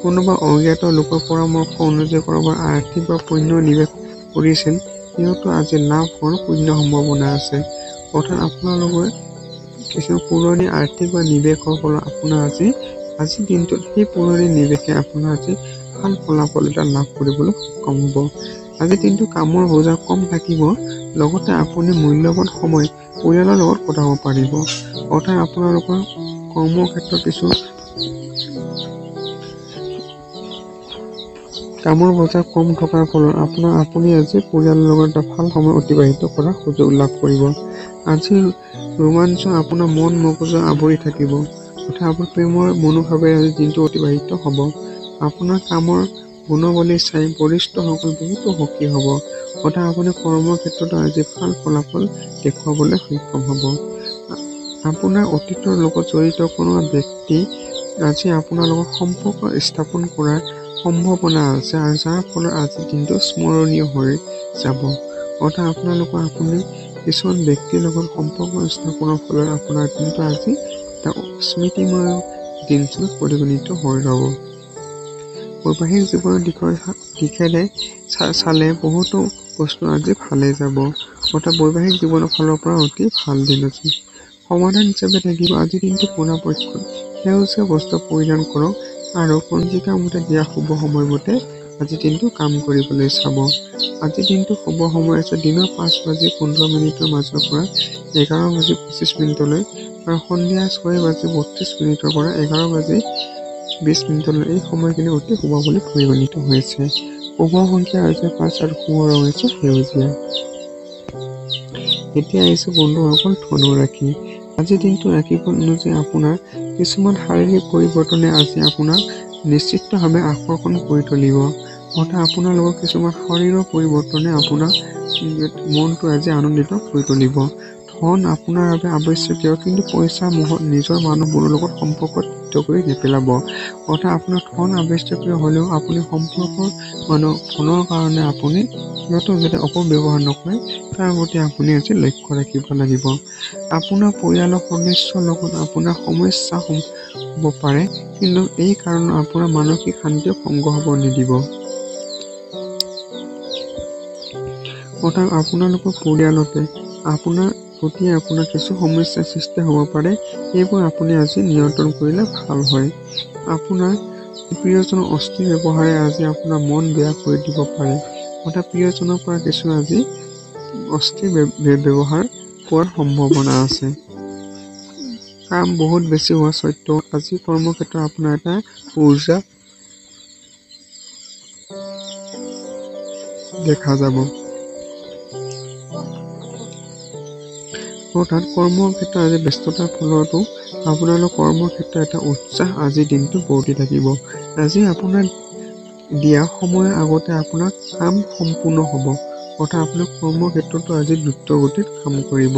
কোনোবা অজ্ঞাত লোকৰ পৰামৰ্শ অনুযায়ী কৰবাৰ আৰ্থিক বা পুণ্য নিৱেশ কৰিছিল, সিহঁতো আজি লাভ হোৱাৰ পুণ্য সম্ভাৱনা আছে। অৰ্থাৎ আপোনালোকৰ কিছু পুৰণি আৰ্থিক বা নিৱেশৰ ফলত আপোনাৰ আজি দিনটোত সেই পুৰণি নিৱেশে আপোনাৰ আজি ভাল ফলাফল এটা লাভ কৰিবলৈ সক্ষম হ'ব। আজি দিনটো কামৰ বোজা কম থাকিব, লগতে আপুনি মূল্যৱান সময় পৰিয়ালৰ লগত কটাব পাৰিব। অৰ্থাৎ আপোনালোকৰ কৰ্মক্ষেত্ৰত কিছু কামৰ বোজা কম থকাৰ ফলত আপুনি আজি পৰিয়ালৰ লগত এটা ভাল সময় অতিবাহিত কৰাৰ সুযোগ লাভ কৰিব। আজি ৰোমাঞ্চ আপোনাৰ মন মগজু আৱৰি থাকিব। অৰ্থাৎ আপোনাৰ প্ৰেমৰ মনোভাৱেৰে আজি দিনটো অতিবাহিত হ'ব। আপোনাৰ কামৰ গুণাৱলী চাই বৰিষ্ঠসকল বহুতো সুখী হ'ব। অৰ্থাৎ আপুনি কৰ্মক্ষেত্ৰতো আজি ভাল ফলাফল দেখুৱাবলৈ সক্ষম হ'ব। আপোনাৰ অতীতৰ লগত জড়িত কোনো ব্যক্তি আজি আপোনাৰ লগত সম্পৰ্ক স্থাপন কৰাৰ সম্ভাৱনা আছে আৰু যাৰ ফলত আজি দিনটো স্মৰণীয় হৈ যাব। অৰ্থাৎ আপুনি কিছুমান ব্যক্তিৰ লগত সম্পৰ্ক স্থাপনৰ ফলত আপোনাৰ দিনটো আজি এটা স্মৃতিময় দিন হিচাপে পৰিগণিত হৈ ৰ'ব। বৈবাহিক জীৱনৰ দিশেৰে চালে বহুতো বস্তু আজি ভালে যাব। অৰ্থাৎ বৈবাহিক জীৱনৰ ফালৰ পৰা অতি ভাল দিন আছে। সমাধান হিচাপে থাকিব আজি দিনটো পৰাপক্ষত সেউজীয়া বস্ত্ৰ পৰিধান কৰক আৰু পঞ্জিকা মতে দিয়া শুভ সময়মতে আজি দিনটো কাম কৰিবলৈ চাব। আজি দিনটো শুভ সময় আছে দিনৰ 5:15 মাজৰ পৰা 11:25 আৰু সন্ধিয়া 6:32 পৰা 11:20 এই সময়খিনি অতি শুভ বুলি পৰিগণিত হৈছে। শুভ সংখ্যা হৈছে 5 আৰু শুভ ৰং হৈছে সেউজীয়া। এতিয়া আহিছে বন্ধুসকল ধনু ৰাশি। আজি দিনটো ৰাশিফল অনুযায়ী আপোনাৰ কিছুমান শাৰীৰিক পৰিৱৰ্তনে আজি আপোনাক নিশ্চিতভাৱে আকৰ্ষণ কৰি তুলিব। অৰ্থাৎ আপোনালোকৰ কিছুমান শৰীৰৰ পৰিৱৰ্তনে আপোনাৰ মনটো আজি আনন্দিত কৰি তুলিব। ধন আপোনাৰ বাবে আৱশ্যকীয়, কিন্তু পইচা মোহত নিজৰ মানুহবোৰৰ লগত সম্পৰ্ক তিক্ত কৰি নেপেলাব। অৰ্থাৎ আপোনাৰ ধন আৱশ্যকীয় হ'লেও আপুনি সম্পৰ্কৰ ধনৰ কাৰণে আপুনি সিহঁতক যাতে অপব্যৱহাৰ নকৰে তাৰ প্ৰতি আপুনি আজি লক্ষ্য ৰাখিব লাগিব। আপোনাৰ পৰিয়ালৰ সদস্যৰ লগত আপোনাৰ সমস্যা হ'ব পাৰে, কিন্তু এই কাৰণত আপোনাৰ মানসিক শান্তিও ভংগ হ'ব নিদিব। অৰ্থাৎ আপোনালোকৰ পৰিয়ালতে আপোনাৰ কিছু সমস্যাৰ সৃষ্টি হ'ব পাৰে, সেইবোৰ আপুনি আজি নিয়ন্ত্ৰণ কৰিলে ভাল হয়। আপোনাৰ প্ৰিয়জনৰ অস্থিৰ ব্যৱহাৰে আজি আপোনাৰ মন বেয়া কৰি দিব পাৰে। অৰ্থাৎ প্ৰিয়জনৰ পৰা কিছু আজি অস্থিৰ ব্যৱহাৰ পোৱাৰ সম্ভাৱনা আছে। কাম বহুত বেছি হোৱা স্বত্বেও আজি কৰ্মক্ষেত্ৰত আপোনাৰ এটা উৰ্জা দেখা যাব। অৰ্থাৎ কৰ্মক্ষেত্ৰত আজি ব্যস্ততাৰ ফলতো আপোনালোকৰ কৰ্মক্ষেত্ৰত এটা উৎসাহ আজিৰ দিনটো বৰ্তি থাকিব। আজি আপোনাৰ দিয়া সময়ৰ আগতে আপোনাৰ কাম সম্পূৰ্ণ হ'ব। অৰ্থাৎ আপোনাৰ কৰ্মক্ষেত্ৰতো আজি দ্ৰুত গতিত কাম কৰিব।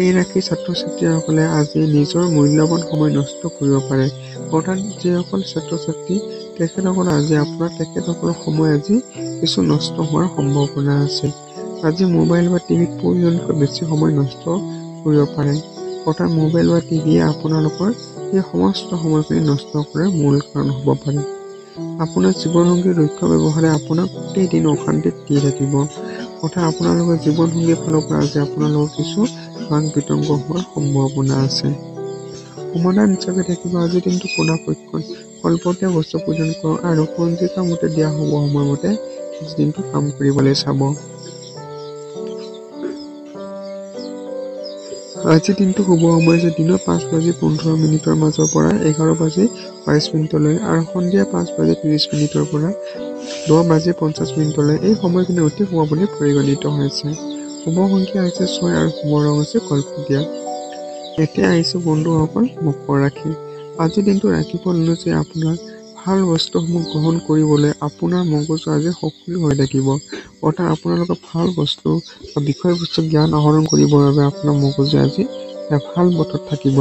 এই ৰাশিৰ ছাত্ৰ-ছাত্ৰীসকলে আজি নিজৰ মূল্যৱান সময় নষ্ট কৰিব পাৰে। অৰ্থাৎ যিসকল ছাত্ৰ-ছাত্ৰী তেখেতসকলে আজি তেখেতসকলৰ সময় আজি কিছু নষ্ট হোৱাৰ সম্ভাৱনা আছে। আজি মোবাইল বা টিভিত প্ৰয়োজনতকৈ বেছি সময় নষ্ট কৰিব পাৰে। অৰ্থাৎ মোবাইল বা টিভিয়ে আপোনালোকৰ এই সমস্ত সময়খিনি নষ্ট কৰাৰ মূল কাৰণ হ'ব পাৰে। আপোনাৰ জীৱনসংগীৰ দক্ষ ব্যৱহাৰে আপোনাক গোটেই দিন অশান্তিত দি থাকিব। অৰ্থাৎ আপোনালোকৰ জীৱনসংগীৰ ফালৰ পৰা আজি আপোনালোকৰ কিছু ভাগ বিতংগ হোৱাৰ সম্ভাৱনা আছে। সমাধান হিচাপে থাকিব আজিৰ দিনটো পৰাপক্ষত কল্পতীয়া বস্ত্ৰ পৰিধান কৰক আৰু পঞ্জিকা মতে দিয়া শুভ সময়মতে আজি দিনটো কাম কৰিবলৈ চাব। আজি দিনটো শুভ সময় হৈছে দিনৰ 5:15 মাজৰ পৰা 11:22 আৰু সন্ধিয়া 5:30 পৰা 10:50 এই সময়খিনি অতি শুভ বুলি পৰিগণিত হৈছে। শুভ সংখ্যা হৈছে 6 আৰু শুভ ৰং হৈছে কলপতীয়া। এতিয়া আহিছোঁ বন্ধুসকল মকৰ ৰাশি। আজিৰ দিনটো ৰাশিফল অনুযায়ী আপোনাৰ ভাল বস্তুসমূহ গ্ৰহণ কৰিবলৈ আপোনাৰ মগজু আজি সক্ৰিয় হৈ থাকিব। অৰ্থাৎ আপোনালোকে ভাল বস্তু বা বিষয়বস্তু জ্ঞান আহৰণ কৰিবৰ বাবে আপোনাৰ মগজু আজি ভাল বতৰত থাকিব।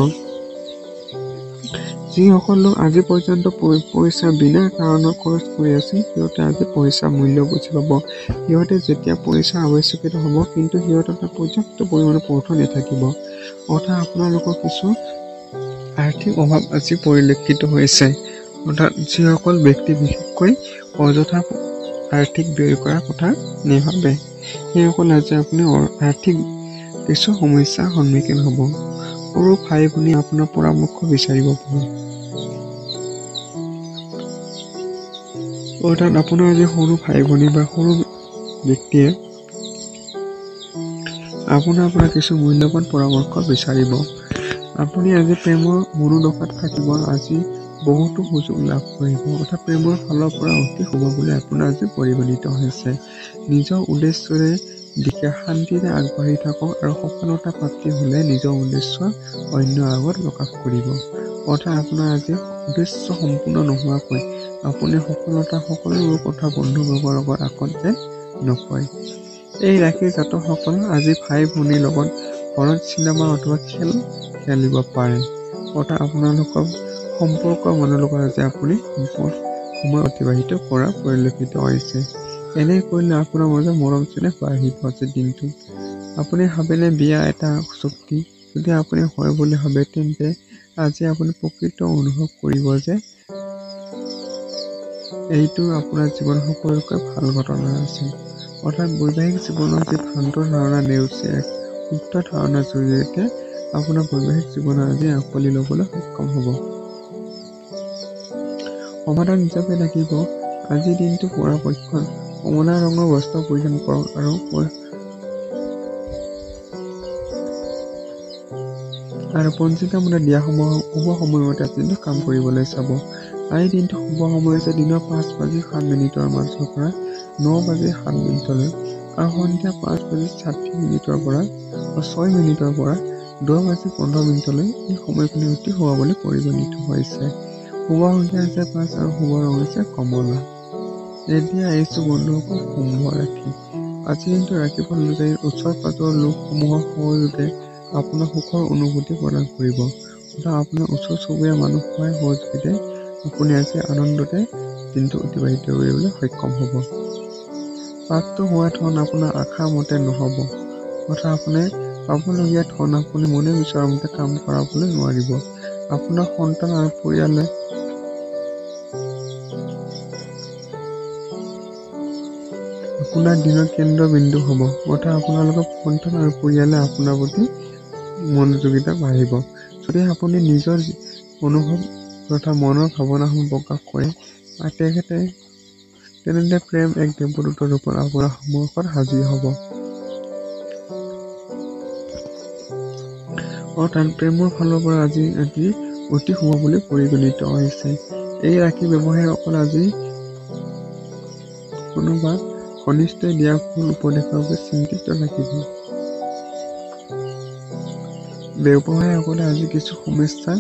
যিসকল লোক আজি পৰ্যন্ত পইচা বিনা কাৰণত খৰচ কৰি আছিল সিহঁতে আজি পইচাৰ মূল্য বুজি পাব। সিহঁতে যেতিয়া পইচাৰ আৱশ্যকতা হ'ব কিন্তু সিহঁতৰ পৰ্যাপ্ত পৰিমাণৰ অৰ্থ নাথাকিব। অৰ্থাৎ আপোনালোকৰ কিছু আৰ্থিক অভাৱ আজি পৰিলক্ষিত হৈছে। অৰ্থাৎ যিসকল ব্যক্তি বিশেষকৈ অযথা আৰ্থিক ব্যয় কৰাৰ কথা নাভাবে সেইসকল আজি আপুনি আৰ্থিক কিছু সমস্যাৰ সন্মুখীন হ'ব। সৰু ভাই ভনী আপোনাৰ পৰামৰ্শ বিচাৰিব পাৰে। অৰ্থাৎ আপোনাৰ আজি সৰু ভাই ভনী বা সৰু ব্যক্তিয়ে আপোনাৰ পৰা কিছু মূল্যৱান পৰামৰ্শ বিচাৰিব। আপুনি আজি প্ৰেমৰ মনোদশাত থাকিব। আজি বহুতো সুযোগ লাভ কৰিব। অৰ্থাৎ প্ৰেমৰ ফালৰ পৰা অতি শুভ বুলি আপোনাৰ আজি পৰিগণিত হৈছে। নিজৰ উদ্দেশ্যৰে দিশে শান্তিৰে আগবাঢ়ি থাকক আৰু সফলতা প্ৰাপ্তি হ'লে নিজৰ উদ্দেশ্য অন্য আগত প্ৰকাশ কৰিব। অৰ্থাৎ আপোনাৰ আজি উদ্দেশ্য সম্পূৰ্ণ নোহোৱাকৈ আপুনি সফলতা সকলোবোৰ কথা বন্ধুবৰ্গৰ লগত আগত যে নকয়। এই ৰাশিৰ জাতকসকল আজি ভাই ভনীৰ লগত ঘৰত চিনেমা অথবা খেল খেলিব পাৰে। অৰ্থাৎ আপোনালোকৰ সম্পৰ্কৰ মানুহৰ লগত আজি আপুনি সময় অতিবাহিত কৰা পৰিলক্ষিত হৈছে। এনে কৰিলে আপোনাৰ মাজত মৰম চেনেহ বাঢ়িব। আজিৰ দিনটো আপুনি ভাবেনে বিয়া এটা চুক্তি যদি আপুনি হয় বুলি ভাবে তেন্তে আজি আপুনি প্ৰকৃত অনুভৱ কৰিব যে এইটো আপোনাৰ জীৱন সকলোতকৈ ভাল ঘটনা আছে। অৰ্থাৎ বৈবাহিক জীৱনৰ যি ভ্ৰান্ত ধাৰণা নেওচি এক উক্ত ধাৰণাৰ জৰিয়তে আপোনাৰ বৈবাহিক জীৱন আজি আঁকোৱালি ল'বলৈ সক্ষম হ'ব। সমাধান হিচাপে থাকিব আজিৰ দিনটো পৰাপক্ষত কমলা ৰঙৰ বস্ত্ৰ পৰিধান কৰক আৰু পঞ্জিকা মতে দিয়া শুভ সময়মতে আজিৰ কাম কৰিবলৈ চাব। আজিৰ দিনটো শুভ সময় হৈছে দিনৰ 5:07 মাজৰ পৰা 9:07 আৰু সন্ধিয়া 5:30 পৰা 6 পৰা 10:15 এই সময়খিনি অতি শুভ বুলি পৰিগণিত হৈছে। শুভ সংখ্যা হৈছে 5 আৰু শুভ ৰং হৈছে কমলা। এতিয়া আহিছোঁ বন্ধুসকল কুম্ভ ৰাশি। আজিৰ দিনটো ৰাশিফল অনুযায়ী ওচৰ পাজৰৰ লোকসমূহৰ সহযোগে আপোনাৰ সুখৰ অনুভূতি প্ৰদান কৰিব। অৰ্থাৎ আপোনাৰ ওচৰ চুবুৰীয়া মানুহৰ সহযোগিতাই আপুনি আজি আনন্দতে দিনটো অতিবাহিত কৰিবলৈ সক্ষম হ'ব। প্ৰাপ্ত হোৱা ধন আপোনাৰ আশাৰ মতে নহ'ব। অৰ্থাৎ আপুনি পাবলগীয়া ধন আপুনি মনে বিচৰা মতে কাম কৰাবলৈ নোৱাৰিব। আপোনাৰ সন্তান আৰু পৰিয়ালে আপোনাৰ দিনৰ কেন্দ্ৰবিন্দু হ'ব। অৰ্থাৎ আপোনালোকৰ সন্তান আৰু পৰিয়ালে আপোনাৰ প্ৰতি মনোযোগিতা বাঢ়িব। যদি আপুনি নিজৰ অনুভৱ তথা মনৰ ভাৱনাসমূহ প্ৰকাশ কৰে তেন্তে প্ৰেম এক দেৱদূতৰ ৰূপত আপোনাৰ সন্মুখত হাজিৰ হ'ব। অৰ্থাৎ প্ৰেমৰ ফালৰ পৰা আজি অতি শুভ বুলি পৰিগণিত হৈছে। এই ৰাশি ব্যৱসায়ীসকল আজি কোনোবা ঘনিষ্ঠই দিয়া ভুল উপদেশৰ বাবে চিন্তিত থাকিব। ব্যৱসায়ীসকলে আজি কিছু সমস্যা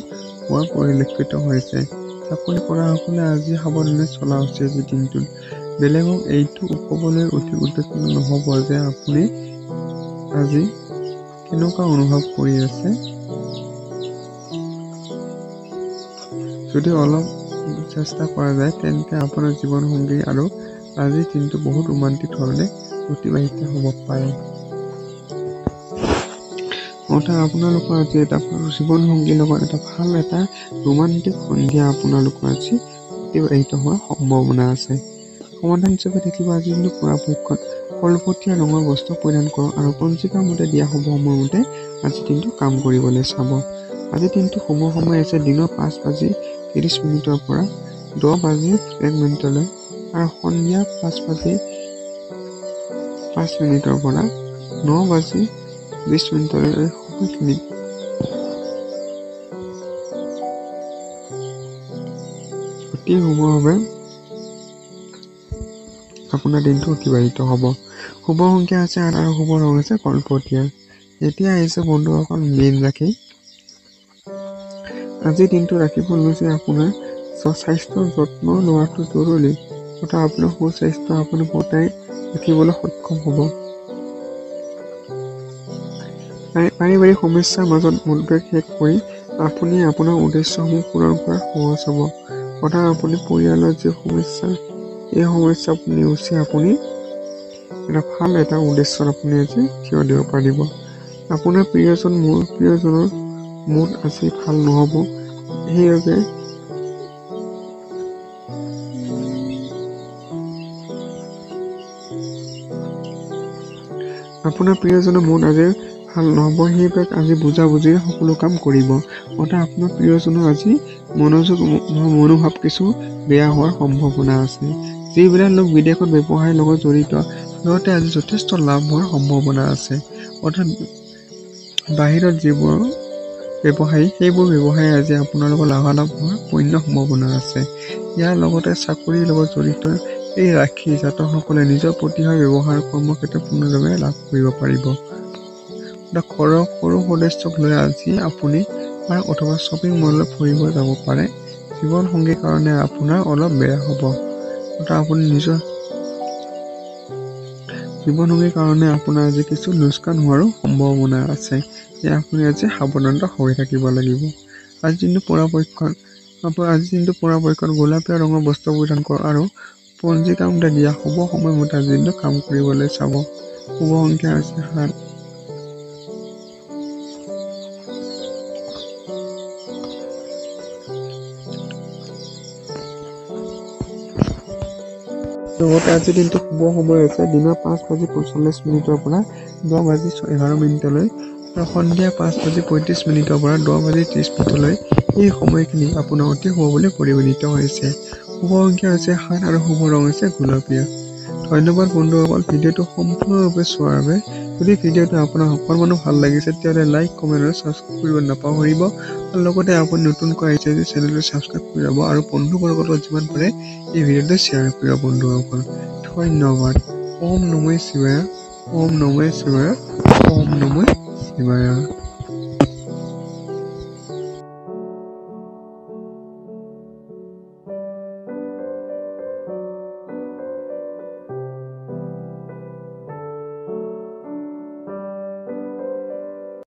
হোৱা পৰিলক্ষিত হৈছে। চাকৰি কৰাসকলে আজি সাৱধানে চলা উচিত। আজি দিনটোত বেলেগক এইটো ক'বলৈ অধিক উদ্বিগ্ন নহ'ব যে আপুনি আজি কেনেকুৱা অনুভৱ কৰি আছে। যদি অলপ চেষ্টা কৰা যায় তেন্তে আপোনাৰ জীৱনসংগী আৰু আজিৰ দিনটো বহুত ৰোমান্টিক ধৰণে অতিবাহিত হ'ব পাৰে। অৰ্থাৎ আপোনালোকৰ আজি এটা জীৱনসংগীৰ লগত এটা ভাল এটা ৰোমান্টিক সন্ধিয়া আপোনালোকৰ আজি অতিবাহিত হোৱাৰ সম্ভাৱনা আছে। সমাধান হিচাপে থাকিব আজিৰ দিনটো পৰাপক্ষত কলপতীয়া ৰঙৰ বস্ত্ৰ পৰিধান কৰক আৰু পঞ্জিকাৰ মতে দিয়া শুভ সময়মতে আজিৰ দিনটো কাম কৰিবলৈ চাব। আজিৰ দিনটো শুভ সময় আছে দিনৰ 5:30 পৰা 10:01 আৰু সন্ধিয়া 5:05 পৰা 9:20 এই সময়খিনিত অতি শুভভাৱে আপোনাৰ দিনটো অতিবাহিত হ'ব। শুভ সংখ্যা আছে 8 আৰু শুভ ৰং আছে কলপতীয়া। এতিয়া আহিছে বন্ধুসকল মেইন ৰাশি। আজিৰ দিনটো ৰাখিব লৈছে আপোনাৰ স্বাস্থ্যৰ যত্ন লোৱাটো জৰুৰী। অৰ্থাৎ আপোনাৰ সুস্বাস্থ্য আপুনি বজাই ৰাখিবলৈ সক্ষম হ'ব। পাৰিবাৰিক সমস্যাৰ মাজত উদ্বেগ শেষ কৰি আপুনি আপোনাৰ উদ্দেশ্যসমূহ পূৰণ কৰাত সহজ হ'ব। অৰ্থাৎ আপুনি পৰিয়ালৰ যি সমস্যা, এই সমস্যা নেওচি আপুনি ভাল এটা উদ্দেশ্যত আপুনি আজি থিয় দিব পাৰিব। আপোনাৰ প্ৰিয়জনৰ মুড আজি ভাল নহ'ব। সেইবাবে আপোনাৰ প্ৰিয়জনৰ মন আজি ভাল নহ'ব। সেইবাবে আজি বুজাবুজিৰে সকলো কাম কৰিব। অৰ্থাৎ আপোনাৰ প্ৰিয়জনৰ আজি মনোভাৱ কিছু বেয়া হোৱাৰ সম্ভাৱনা আছে। যিবিলাক লোক বিদেশত ব্যৱসায়ৰ লগত জড়িত, সিহঁতে আজি যথেষ্ট লাভ হোৱাৰ সম্ভাৱনা আছে। অৰ্থাৎ বাহিৰত যিবোৰ ব্যৱসায়ী, সেইবোৰ ব্যৱসায়ী আজি আপোনালোকৰ লাভালাভ হোৱাৰ পূৰ্ণ সম্ভাৱনা আছে। ইয়াৰ লগতে চাকৰিৰ লগত জড়িত এই ৰাশি জাতকসকলে নিজৰ প্ৰতিভা ব্যৱহাৰ কৰ্মক্ষেত্ৰত পূৰ্ণভাৱে লাভ কৰিব পাৰিব। সৰু সদস্যক লৈ আজি আপুনি অথবা শ্বপিং মললৈ ফুৰিব যাব পাৰে। জীৱন সংগীৰ কাৰণে আপোনাৰ অলপ বেয়া হ'ব। অৰ্থাৎ আপুনি নিজৰ জীৱন সংগীৰ কাৰণে আপোনাৰ আজি কিছু লোকচান হোৱাৰো সম্ভাৱনা আছে। সেয়া আপুনি আজি সাৱধানতা হৈ থাকিব লাগিব। আজিৰ দিনটো পৰাপক্ষত গোলাপীয়া ৰঙৰ বস্ত্ৰ পৰিধান কৰক আৰু পঞ্জিকামতে দিয়া শুভ সময়মতে আজিৰ দিনটো কাম কৰিবলৈ চাব। শুভ সংখ্যা আছে 7। লগতে আজিৰ দিনটো শুভ সময় আছে দিনৰ 5:45 পৰা 10:11 আৰু সন্ধিয়া 5:35 পৰা 10:30 এই সময়খিনি আপোনাৰ অতি শুভ বুলি পৰিগণিত হৈছে। শুভ সংখ্যা হৈছে 7 আৰু শুভ ৰং হৈছে গুলপীয়া। ধন্যবাদ বন্ধুসকল ভিডিঅ'টো সম্পূৰ্ণৰূপে চোৱাৰ বাবে। যদি ভিডিঅ'টো আপোনাৰ অকণমানো ভাল লাগিছে তেতিয়াহ'লে লাইক, কমেণ্ট আৰু ছাবস্ক্ৰাইব কৰিব নাপাহৰিব। আৰু লগতে আপুনি নতুনকৈ আহিছে যদি চেনেলটো ছাবস্ক্ৰাইব কৰি ল'ব আৰু বন্ধুবৰ্গৰ লগত যিমান পাৰে এই ভিডিঅ'টো শ্বেয়াৰ কৰিব বন্ধুসকল। ধন্যবাদ। ওম নমঃ শিৱায়, ওম নমঃ শিৱায়, ওম নমঃ শিৱায়।